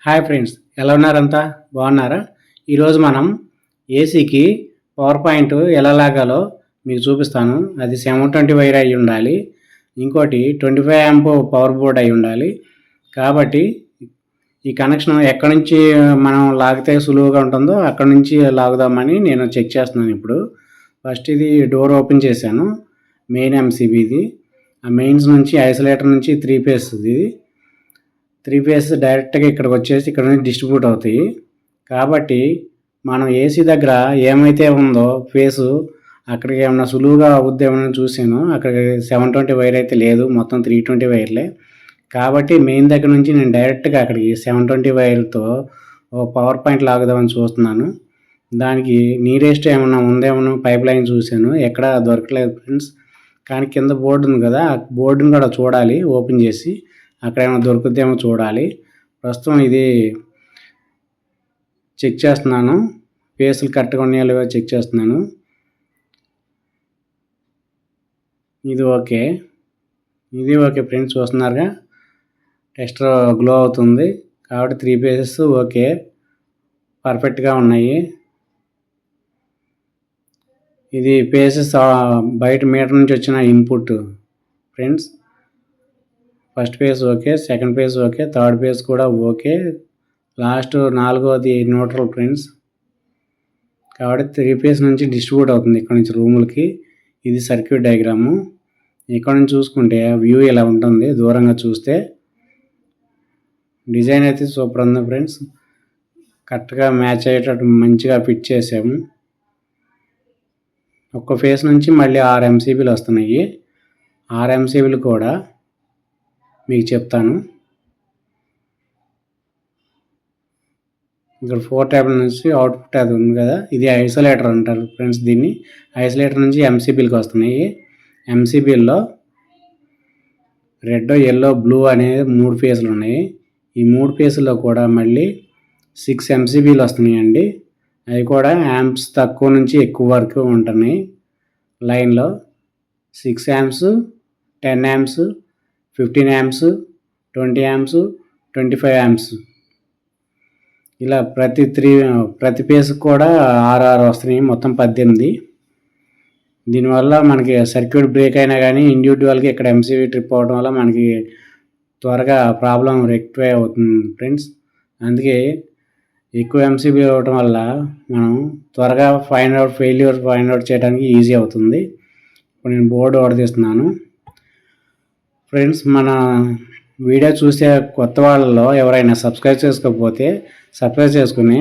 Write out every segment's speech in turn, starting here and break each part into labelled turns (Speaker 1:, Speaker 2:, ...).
Speaker 1: Hi friends, ఎలా ఉన్నారంతా? బాగున్నారా? ఈరోజు మనం ఏసీకి పవర్ పాయింట్ ఎలా లాగాలో మీకు చూపిస్తాను. అది 720 వైర్ అయి ఉండాలి. ఇంకోటి 25 యాంప్ పవర్ బోర్డ్ అయి ఉండాలి. కాబట్టి ఈ కనెక్షన్ ఎక్కడి నుంచి మనం లాగితే సులువుగా ఉంటుందో అక్కడి నుంచి లాగుదామని నేను చెక్ చేస్తున్నాను ఇప్పుడు. ఫస్ట్ ఇది డోర్ ఓపెన్ చేశాను. మెయిన్ ఎంసీబీది. ఆ మెయిన్స్ నుంచి ఐసోలేటర్ నుంచి 3 ఫేస్ ఇది. 3 ఫేస్ డైరెక్ట్గా ఇక్కడికి వచ్చేసి ఇక్కడ నుంచి డిస్ట్రిబ్యూట్ అవుతాయి. కాబట్టి మనం ఏసీ దగ్గర ఏమైతే ఉందో ఫేసు అక్కడికి ఏమన్నా సులువుగా అవుద్దేమో చూశాను. అక్కడ 720 వైర్ అయితే లేదు, మొత్తం 320 వైర్లే. కాబట్టి మెయిన్ దగ్గర నుంచి నేను డైరెక్ట్గా అక్కడికి 720 వైర్తో ఓ పవర్ పాయింట్ లాగుదామని చూస్తున్నాను. దానికి నీరెస్ట్ ఏమన్నా ఉందేమో పైప్ లైన్ చూశాను, ఎక్కడ దొరకలేదు ఫ్రెండ్స్. కానీ కింద బోర్డు ఉంది కదా, ఆ బోర్డుని కూడా చూడాలి ఓపెన్ చేసి, అక్కడ ఏమైనా దొరుకుద్దేమో చూడాలి. ప్రస్తుతం ఇది చెక్ చేస్తున్నాను, ఫేసులు కరెక్ట్గా ఉన్నాయో లేవో చెక్ చేస్తున్నాను. ఇది ఓకే, ఇది ఓకే ఫ్రెండ్స్, చూస్తున్నారుగా టెస్టర్ గ్లో అవుతుంది. కాబట్టి 3 ఫేసెస్ ఓకే, పర్ఫెక్ట్గా ఉన్నాయి. ఇది ఫేసెస్ బయట మీటర్ నుంచి వచ్చిన input friends. First phase okay, second phase okay, third phase కూడా ఓకే, లాస్ట్ 4వది న్యూట్రల్ ఫ్రెండ్స్. కాబట్టి 3 ఫేజ్ నుంచి డిస్ట్రిబ్యూట్ అవుతుంది ఇక్కడ నుంచి రూములకి. ఇది సర్క్యూట్ డయాగ్రాము. ఇక్కడ నుంచి చూసుకుంటే వ్యూ ఇలా ఉంటుంది దూరంగా చూస్తే. డిజైన్ అయితే సూపర్ ఉంది ఫ్రెండ్స్, కరెక్ట్గా మ్యాచ్ అయ్యేటట్టు మంచిగా ఫిట్ చేసాము. ఒక్క ఫేస్ నుంచి మళ్ళీ 6 ఎంసీబీలు వస్తున్నాయి. 6 ఎంసీబీలు కూడా మీకు చెప్తాను. ఇక్కడ 4 ట్యాబ్ల నుంచి అవుట్పుట్ అది ఉంది కదా, ఇది ఐసోలేటర్ అంటారు ఫ్రెండ్స్. దీన్ని ఐసోలేటర్ నుంచి ఎంసీబీలకు వస్తున్నాయి. ఎంసీబీల్లో రెడ్, ఎల్లో, బ్లూ అనేది 3 ఫేజ్లు ఉన్నాయి. ఈ 3 ఫేజ్లో కూడా మళ్ళీ 6 ఎంసీబీలు వస్తున్నాయండి. అవి కూడా యాంప్స్ తక్కువ నుంచి ఎక్కువ వరకు ఉంటున్నాయి లైన్లో. 6 amps, 10 amps, 15 amps, 20 amps, 25 amps, ఇలా ప్రతి ఫేజ్కి కూడా 6 వస్తున్నాయి, మొత్తం 18. దీనివల్ల మనకి సర్క్యూట్ బ్రేక్ అయినా కానీ ఇండివిజువల్గా ఇక్కడ ఎంసీబీ ట్రిప్ అవ్వడం వల్ల మనకి త్వరగా ప్రాబ్లం రెక్టిఫై అవుతుంది ఫ్రెండ్స్. అందుకే ఎక్కువ ఎంసీబీ అవ్వడం వల్ల మనం త్వరగా ఫెయిల్యూర్ ఫైండ్ అవుట్ చేయడానికి ఈజీ అవుతుంది. ఇప్పుడు నేను బోర్డు ఆర్డర్ చేస్తున్నాను ఫ్రెండ్స్. మన వీడియో చూసే కొత్త వాళ్ళలో ఎవరైనా సబ్స్క్రైబ్ చేసుకోకపోతే సబ్స్క్రైబ్ చేసుకుని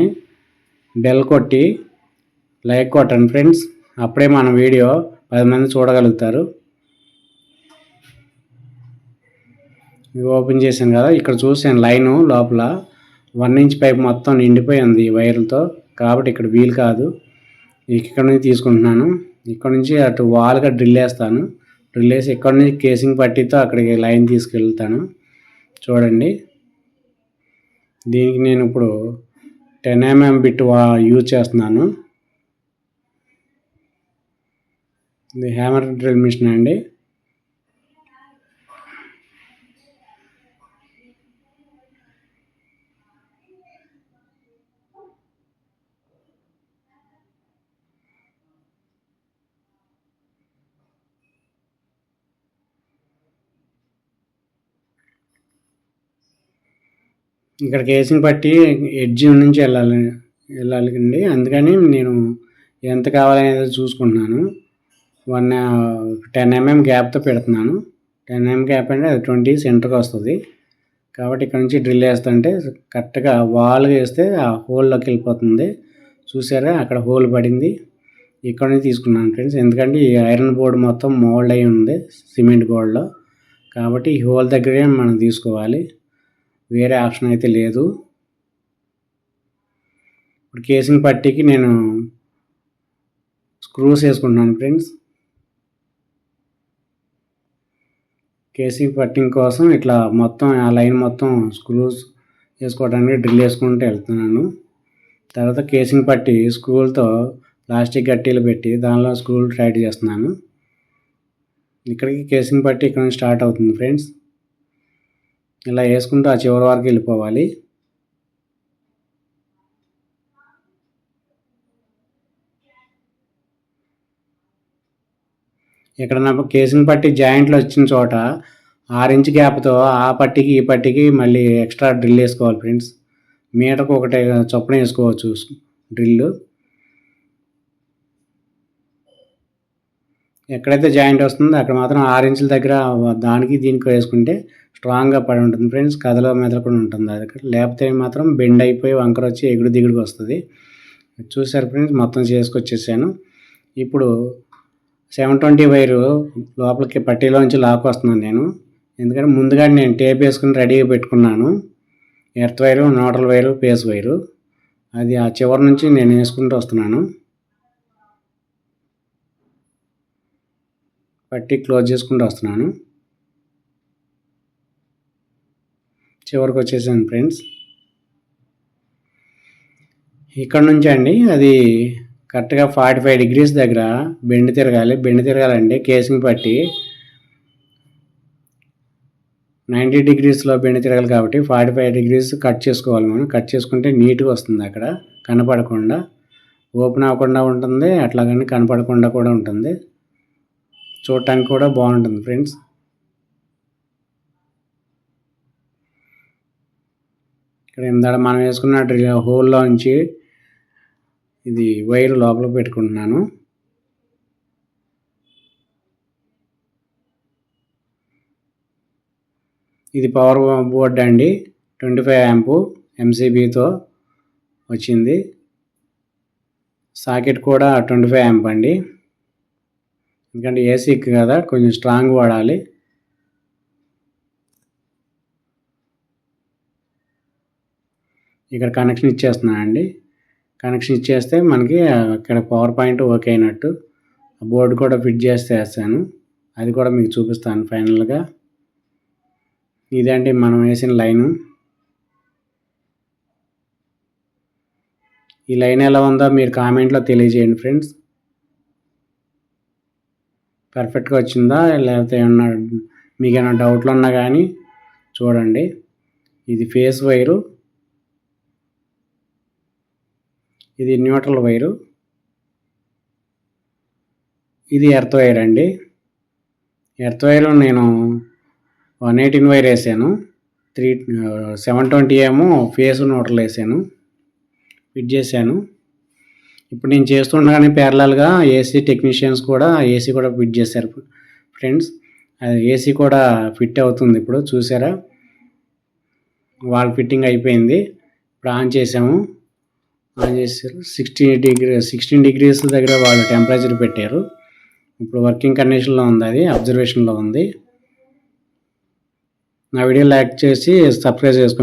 Speaker 1: బెల్ కొట్టి లైక్ కొట్టండి ఫ్రెండ్స్. అప్పుడే మన వీడియో 10 మంది చూడగలుగుతారు. ఇవి ఓపెన్ చేశాను కదా, ఇక్కడ చూసాను లైను లోపల 1 ఇంచ్ పైప్ మొత్తం నిండిపోయింది వైర్లతో. కాబట్టి ఇక్కడ వీలు కాదు. ఇక్కడ నుంచి తీసుకుంటున్నాను. ఇక్కడ నుంచి అటు వాల్గా డ్రిల్ వేస్తాను. డ్రిల్ వేసి ఇక్కడ నుంచి కేసింగ్ పట్టీతో అక్కడికి లైన్ తీసుకెళ్తాను. చూడండి, దీనికి నేను ఇప్పుడు 10 mm బిట్ యూజ్ చేస్తున్నాను. ఇది హ్యామర్ డ్రిల్ మిషన్ అండి. ఇక్కడ కేసింగ్ పట్టి ఎడ్జ్ నుంచి వెళ్ళాలండి. అందుకని నేను ఎంత కావాలనేది చూసుకుంటున్నాను. 10 mm గ్యాప్తో పెడుతున్నాను. 10 mm గ్యాప్ అంటే అది 20 సెంటర్కి వస్తుంది. కాబట్టి ఇక్కడ నుంచి డ్రిల్ వేస్తుంటే కరెక్ట్గా వాల్గా వేస్తే ఆ హోల్లోకి వెళ్ళిపోతుంది. చూసారా, అక్కడ హోల్ పడింది. ఇక్కడ నుంచి తీసుకున్నాను ఫ్రెండ్స్, ఎందుకంటే ఈ ఐరన్ బోర్డు మొత్తం మోల్డ్ అయి ఉంది సిమెంట్ బోర్డులో. కాబట్టి ఈ హోల్ దగ్గరే మనం తీసుకోవాలి, వేరే ఆప్షన్ అయితే లేదు. ఇప్పుడు కేసింగ్ పట్టీకి నేను స్క్రూస్ వేసుకుంటున్నాను ఫ్రెండ్స్. కేసింగ్ పట్టింగ్ కోసం ఇట్లా మొత్తం ఆ లైన్ మొత్తం స్క్రూస్ వేసుకోవడానికి డ్రిల్ వేసుకుంటూ వెళ్తున్నాను. తర్వాత కేసింగ్ పట్టి స్క్రూలతో ప్లాస్టిక్ గట్టీలు పెట్టి దానిలో స్క్రూలు టైట్ చేస్తున్నాను. ఇక్కడికి కేసింగ్ పట్టి ఇక్కడ నుంచి స్టార్ట్ అవుతుంది ఫ్రెండ్స్. ఇలా వేసుకుంటూ ఆ చివరి వరకు వెళ్ళిపోవాలి. ఎక్కడన్నా కేసింగ్ పట్టి జాయింట్లు వచ్చిన చోట 6 ఇంచ్ గ్యాప్తో ఆ పట్టికి ఈ పట్టికి మళ్ళీ ఎక్స్ట్రా డ్రిల్ వేసుకోవాలి ఫ్రెండ్స్. మీటర్కు ఒకటే చొప్పున వేసుకోవచ్చు డ్రిల్లు. ఎక్కడైతే జాయింట్ వస్తుందో అక్కడ మాత్రం 6 ఇంచుల దగ్గర దానికి దీనికి వేసుకుంటే స్ట్రాంగ్గా పడి ఉంటుంది ఫ్రెండ్స్. కథలో మెదలకుండా ఉంటుంది. అది లేకపోతే మాత్రం బెండ్ అయిపోయి వంకర వచ్చి ఎగుడు దిగుడుకు వస్తుంది. చూసారు ఫ్రెండ్స్, మొత్తం చేసుకొచ్చేసాను. ఇప్పుడు 720 వైరు లోపలికి పట్టీలోంచి లాక్ వస్తున్నాను నేను. ఎందుకంటే ముందుగా నేను టేప్ వేసుకుని రెడీగా పెట్టుకున్నాను. Earth wire, neutral wire, phase wire. అది ఆ చివరి నుంచి నేను వేసుకుంటూ వస్తున్నాను. పట్టి క్లోజ్ చేసుకుంటూ వస్తున్నాను. చివరికి వచ్చేసాను ఫ్రెండ్స్. ఇక్కడ నుంచి అండి అది కరెక్ట్గా 45 డిగ్రీస్ దగ్గర బెండ్ తిరగాలండి. కేసింగ్ పట్టి 90 డిగ్రీస్లో బెండ్ తిరగాలి కాబట్టి 45 డిగ్రీస్ కట్ చేసుకోవాలి మనం. కట్ చేసుకుంటే నీట్గా వస్తుంది. అక్కడ కనపడకుండా ఓపెన్ అవ్వకుండా ఉంటుంది, అట్లాగని కనపడకుండా కూడా ఉంటుంది. చూడటానికి కూడా బాగుంటుంది ఫ్రెండ్స్. ఇక్కడ ఇందాక మనం వేసుకున్న హోల్లో నుంచి ఇది వైర్ లోపల పెట్టుకుంటున్నాను. ఇది పవర్ బోర్డ్ అండి. 25 యాంప్ ఎంసీబీతో వచ్చింది. సాకెట్ కూడా 25 యాంప్ అండి. ఎందుకంటే ఏసీకి కదా, కొంచెం స్ట్రాంగ్ వాడాలి. ఇక్కడ కనెక్షన్ ఇచ్చేస్తున్నానండి. కనెక్షన్ ఇచ్చేస్తే మనకి ఇక్కడ పవర్ పాయింట్ ఓకే అయినట్టు. బోర్డు కూడా ఫిట్ చేసేస్తాను. అది కూడా మీకు చూపిస్తాను ఫైనల్గా. ఇదండి మనం వేసిన లైను. ఈ లైన్ ఎలా ఉందో మీరు కామెంట్లో తెలియజేయండి ఫ్రెండ్స్. పర్ఫెక్ట్గా వచ్చిందా లేకపోతే ఏమన్నా మీకు ఏమైనా డౌట్లు ఉన్నా కానీ చూడండి. ఇది ఫేస్ వైరు, ఇది న్యూట్రల్ వైరు, ఇది ఎర్త్ వైర్ అండి. ఎర్త్ వైరు నేను 118 వైర్ వేసాను. 720 ఏమో ఫేస్ న్యూట్రల్ వేసాను, ఫిట్ చేశాను. ఇప్పుడు నేను చేస్తుండగానే ప్యారలల్గా ఏసీ టెక్నీషియన్స్ కూడా ఏసీ కూడా ఫిట్ చేశారు ఫ్రెండ్స్. అది ఏసీ కూడా ఫిట్ అవుతుంది. ఇప్పుడు చూసారా, వాల్ ఫిట్టింగ్ అయిపోయింది. ఇప్పుడు ఆన్ చేసాము. ఆన్ చేశారు. 16 డిగ్రీస్ దగ్గర వాళ్ళు టెంపరేచర్ పెట్టారు. ఇప్పుడు వర్కింగ్ కండిషన్లో ఉంది, అది అబ్జర్వేషన్లో ఉంది. నా వీడియో లైక్ చేసి సబ్స్క్రైబ్ చేసుకోండి.